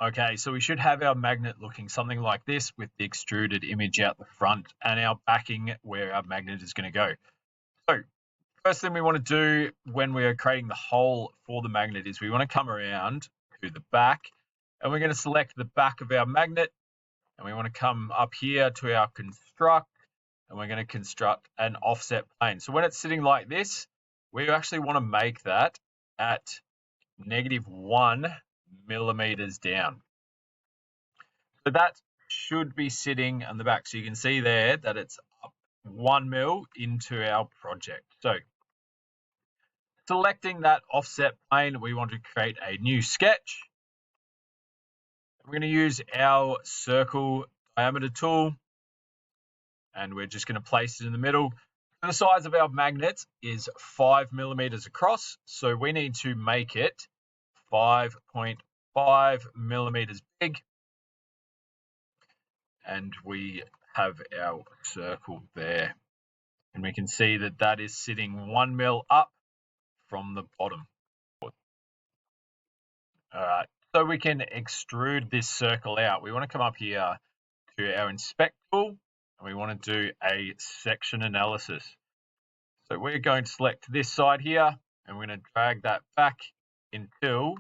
Okay, so we should have our magnet looking something like this with the extruded image out the front and our backing where our magnet is going to go. So first thing we want to do when we are creating the hole for the magnet is we want to come around to the back and we're going to select the back of our magnet and we want to come up here to our construct and we're going to construct an offset plane. So when it's sitting like this, we actually want to make that at -1 millimeters down. So that should be sitting on the back. So you can see there that it's up 1 mil into our project. So selecting that offset plane, we want to create a new sketch. We're going to use our circle diameter tool and we're just going to place it in the middle. The size of our magnet is 5 millimeters across, so we need to make it 5.5 millimeters big. And we have our circle there. And we can see that that is sitting 1 mil up from the bottom. All right, so we can extrude this circle out. We want to come up here to our inspect tool and we want to do a section analysis. So we're going to select this side here and we're going to drag that back until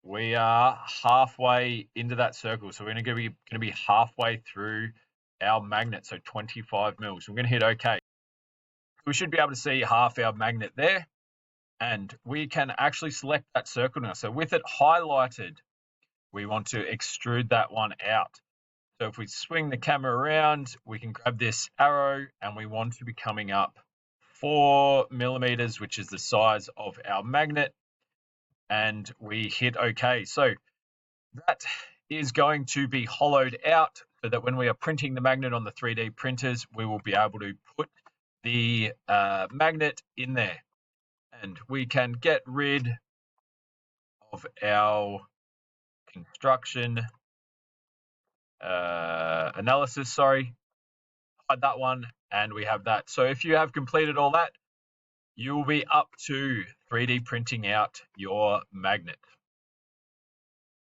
we are halfway into that circle. So we're going to be halfway through our magnet, so 25 mils. We're going to hit OK. We should be able to see half our magnet there, and we can actually select that circle now. So with it highlighted, we want to extrude that one out. So if we swing the camera around, we can grab this arrow and we want to be coming up 4 millimeters, which is the size of our magnet, and we hit OK. So that is going to be hollowed out so that when we are printing the magnet on the 3D printers, we will be able to put the magnet in there. And we can get rid of our construction analysis, hide that one, and we have that. So if you have completed all that, you will be up to 3D printing out your magnet.